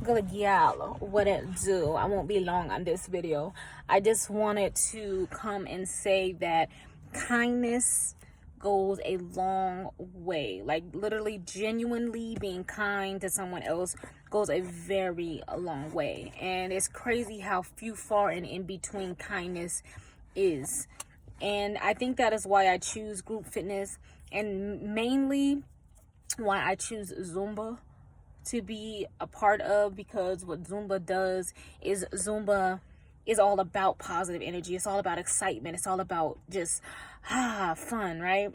Gyal, what it do? I won't be long on this video. I just wanted to come and say that kindness goes a long way. Like literally, genuinely being kind to someone else goes a very long way. And it's crazy how few, far, and in between kindness is. And I think that is why I choose group fitness, and mainly why I choose Zumba to be a part of, because what Zumba does is Zumba is all about positive energy. It's all about excitement. It's all about just fun, right?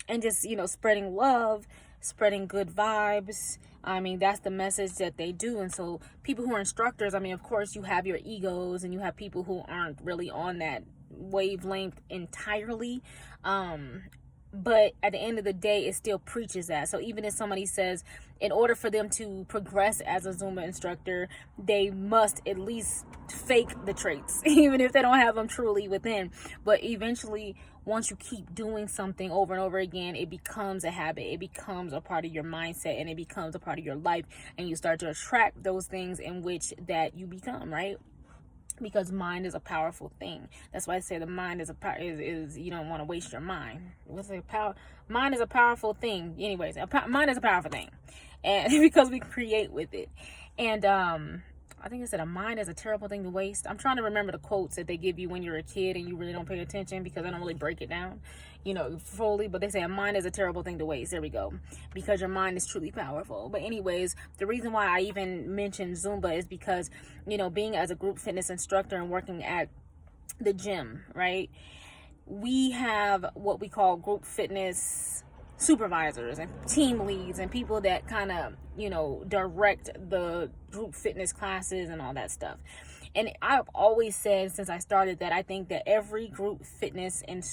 And just, spreading love, spreading good vibes. I mean, that's the message that they do. And so people who are instructors, I mean, of course you have your egos and you have people who aren't really on that wavelength entirely. But at the end of the day, it still preaches that. So even if somebody says, in order for them to progress as a Zumba instructor, they must at least fake the traits, even if they don't have them truly within. But eventually, once you keep doing something over and over again, it becomes a habit. It becomes a part of your mindset, and it becomes a part of your life. And you start to attract those things in which that you become, right? Because mind is a powerful thing. That's why I say the mind is is you don't want to waste your mind. What's a power? Mind is a powerful thing. Anyways, mind is a powerful thing, and because we create with it. And I think it said a mind is a terrible thing to waste. I'm trying to remember the quotes that they give you when you're a kid and you really don't pay attention, because I don't really break it down, fully. But they say a mind is a terrible thing to waste. There we go. Because your mind is truly powerful. But anyways, the reason why I even mentioned Zumba is because, being as a group fitness instructor and working at the gym, right? We have what we call group fitness supervisors and team leads and people that kind of direct the group fitness classes and all that stuff. And I've always said since I started that I think that every group fitness and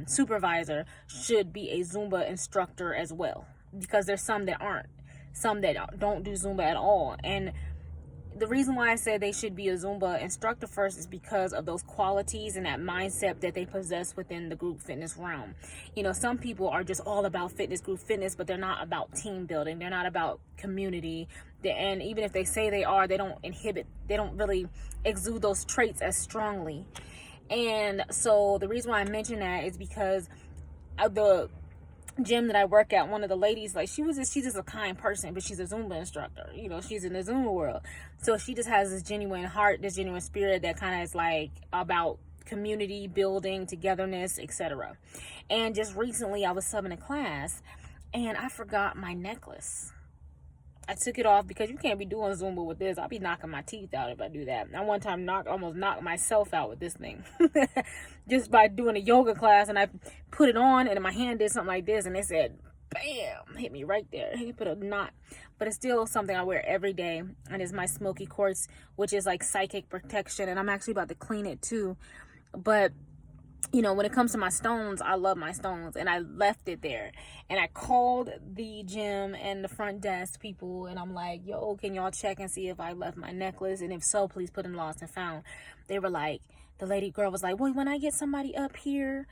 supervisor should be a Zumba instructor as well, because there's some that aren't, some that don't do Zumba at all. And the reason why I said they should be a Zumba instructor first is because of those qualities and that mindset that they possess within the group fitness realm. Some people are just all about fitness, group fitness, but they're not about team building. They're not about community. And even if they say they are, they don't really exude those traits as strongly. And so the reason why I mention that is because of the gym that I work at, one of the ladies, like she's just a kind person, but she's a Zumba instructor. She's in the Zumba world. So she just has this genuine heart, this genuine spirit that kind of is like about community building, togetherness, etc. And just recently I was subbing a class and I forgot my necklace. I took it off because you can't be doing Zumba with this. I'll be knocking my teeth out if I do that. I one time almost knocked myself out with this thing. Just by doing a yoga class, and I put it on and my hand did something like this and it said, bam, hit me right there. He put a knot. But it's still something I wear every day, and it's my smoky quartz, which is like psychic protection, and I'm actually about to clean it too. But when it comes to my stones, I love my stones, and I left it there. And I called the gym and the front desk people, and I'm like, yo, can y'all check and see if I left my necklace? And if so, please put in lost and found. They were like, the lady girl was like, well, when I get somebody up here,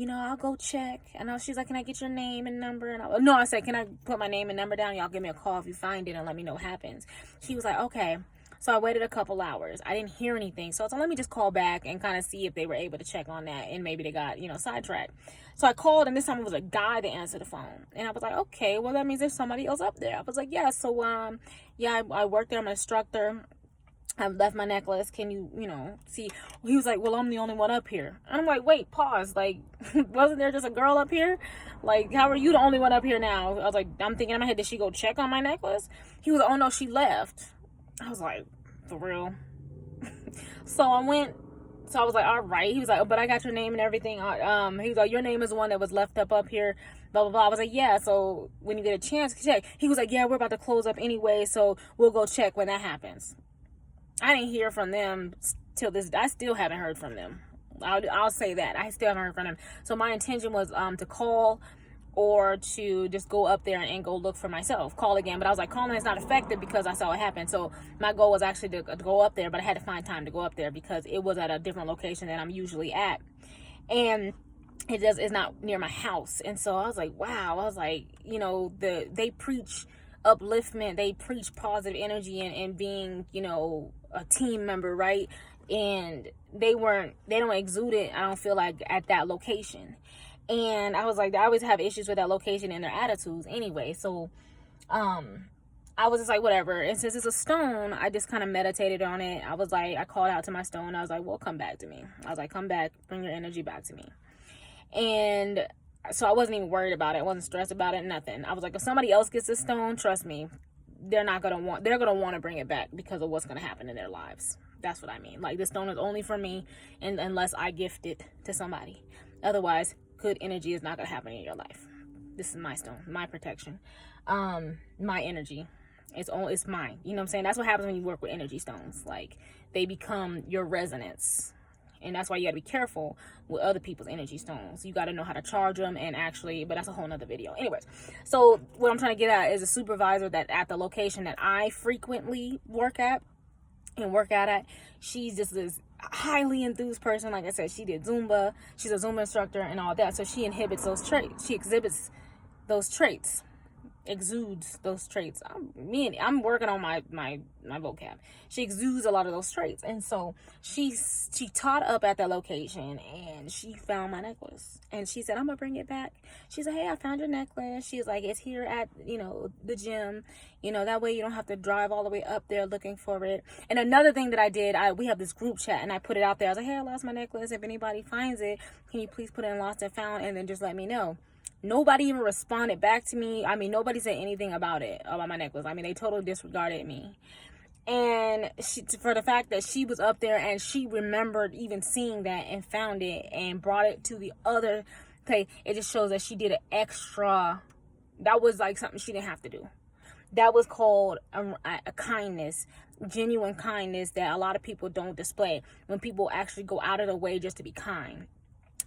I'll go check. And she's like, can I get your name and number? And I said, can I put my name and number down? Y'all give me a call if you find it and let me know what happens. She was like, okay. So I waited a couple hours. I didn't hear anything. So I thought, let me just call back and kind of see if they were able to check on that. And maybe they got, sidetracked. So I called, and this time it was a guy that answered the phone. And I was like, okay, well, that means there's somebody else up there. I was like, yeah. So, I work there. I'm an instructor. I've left my necklace. Can you, see? He was like, well, I'm the only one up here. And I'm like, wait, pause. Like, wasn't there just a girl up here? Like, how are you the only one up here now? I was like, I'm thinking in my head, did she go check on my necklace? He was like, oh, no, she left. I was like, for real? So I was like, all right. He was like, oh, but I got your name and everything. He was like, your name is the one that was left up here, blah, blah, blah. I was like, yeah. So when you get a chance, check. He was like, yeah, we're about to close up anyway, so we'll go check when that happens. I didn't hear from them till this. I still haven't heard from them. I'll say that. I still haven't heard from them. So my intention was to call or to just go up there and go look for myself, call again. But I was like, calling is not effective because I saw it happen. So my goal was actually to go up there, but I had to find time to go up there because it was at a different location than I'm usually at. And it's not near my house. And so I was like, wow. I was like, they preach upliftment. They preach positive energy and being, you know, a team member, right? And they don't exude it, I don't feel like, at that location. And I was like, I always have issues with that location and their attitudes anyway. So I was just like, whatever. And since it's a stone, I just kind of meditated on it. I was like, I called out to my stone. I was like, well, come back to me. I was like, come back, bring your energy back to me. And so I wasn't even worried about it. I wasn't stressed about it, nothing. I was like, if somebody else gets this stone, trust me, they're gonna want to bring it back because of what's gonna happen in their lives. That's what I mean. Like, this stone is only for me, and unless I gift it to somebody. Otherwise, good energy is not gonna happen in your life. This is my stone, my protection, my energy. It's mine. You know what I'm saying? That's what happens when you work with energy stones. Like, they become your resonance. And that's why you got to be careful with other people's energy stones. You got to know how to charge them and actually, but that's a whole nother video. Anyways, so what I'm trying to get at is a supervisor that at the location that I frequently work at, she's just this highly enthused person. Like I said, she did Zumba. She's a Zumba instructor and all that. So she inhibits those traits. She exhibits those traits. Exudes those traits. I'm working on my vocab. She exudes a lot of those traits, and so she taught up at that location, and she found my necklace, and she said, I'm gonna bring it back. She said, hey, I found your necklace. She's like, it's here at, you know, the gym, you know, that way you don't have to drive all the way up there looking for it. And another thing that I did, we have this group chat, and I put it out there. I was like, hey, I lost my necklace. If anybody finds it, can you please put it in lost and found, and then just let me know. Nobody even responded back to me. I mean, nobody said anything about my necklace. I mean, they totally disregarded me. And for the fact that she was up there and she remembered even seeing that and found it and brought it to the other place, it just shows that she did an extra. That was like something she didn't have to do. That was called a kindness, genuine kindness that a lot of people don't display when people actually go out of their way just to be kind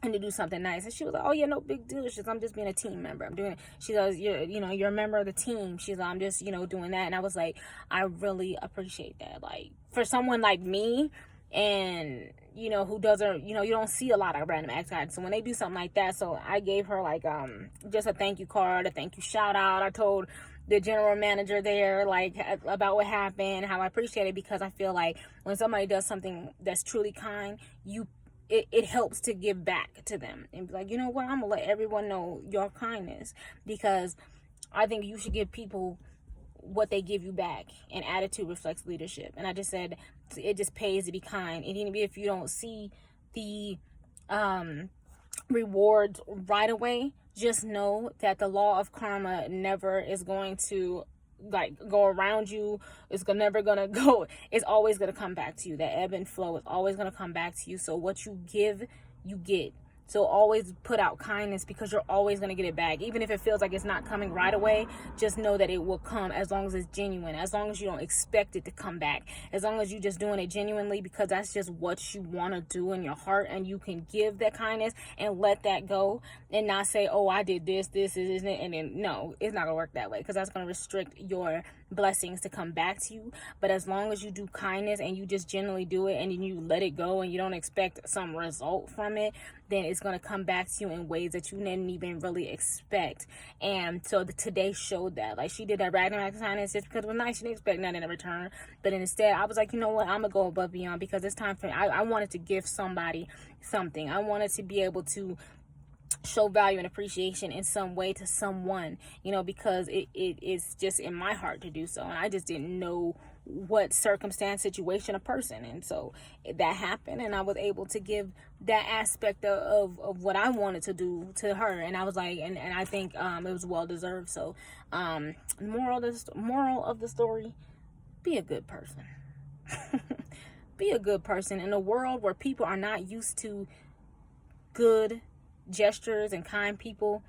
and to do something nice. And she was like, oh yeah, no big deal. She's, I'm just being a team member. I'm doing it. She goes, you're a member of the team. She's like, I'm just, doing that. And I was like, I really appreciate that. Like, for someone like me, and who doesn't, you don't see a lot of random acts. So when they do something like that, so I gave her like just a thank you card, a thank you shout out. I told the general manager there like about what happened, how I appreciate it, because I feel like when somebody does something that's truly kind, it helps to give back to them and be like, you know what, I'm gonna let everyone know your kindness, because I think you should give people what they give you back, and attitude reflects leadership. And I just said it just pays to be kind, and even if you don't see the rewards right away, just know that the law of karma never is going to like go around you. It's never gonna go. It's always gonna come back to you. That ebb and flow is always gonna come back to you. So what you give, you get. So always put out kindness, because you're always going to get it back. Even if it feels like it's not coming right away, just know that it will come, as long as it's genuine, as long as you don't expect it to come back, as long as you're just doing it genuinely because that's just what you want to do in your heart, and you can give that kindness and let that go and not say, oh, I did this isn't it, and then no, it's not going to work that way, because that's going to restrict your blessings to come back to you. But as long as you do kindness and you just genuinely do it, and then you let it go and you don't expect some result from it, then it's going to come back to you in ways that you didn't even really expect. And so today showed that. Like, she did that random act of kindness just because it was nice. She didn't expect nothing in return. But instead, I was like, you know what, I'm going to go above and beyond, because it's time for me. I wanted to give somebody something. I wanted to be able to show value and appreciation in some way to someone, because it is just in my heart to do so. And I just didn't know what circumstance, situation, a person, and so that happened, and I was able to give that aspect of what I wanted to do to her. And I was like, and I think it was well deserved. So moral of the story, be a good person. Be a good person in a world where people are not used to good gestures and kind people.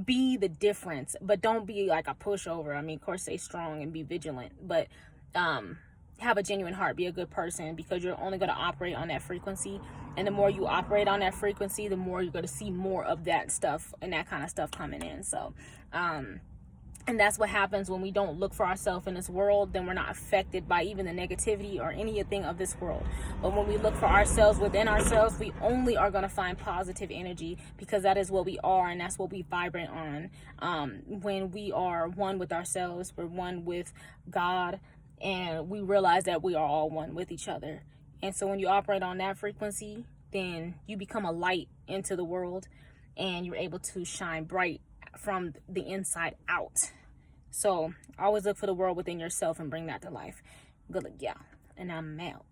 Be the difference, but don't be like a pushover. I mean, of course, stay strong and be vigilant, but have a genuine heart. Be a good person, because you're only going to operate on that frequency, and the more you operate on that frequency, the more you're going to see more of that stuff and that kind of stuff coming in. So And that's what happens when we don't look for ourselves in this world. Then we're not affected by even the negativity or anything of this world. But when we look for ourselves within ourselves, we only are going to find positive energy, because that is what we are, and that's what we vibrate on. When we are one with ourselves, we're one with God, and we realize that we are all one with each other. And so when you operate on that frequency, then you become a light into the world, and you're able to shine bright from the inside out. So always look for the world within yourself and bring that to life. Good luck, y'all. And I'm out.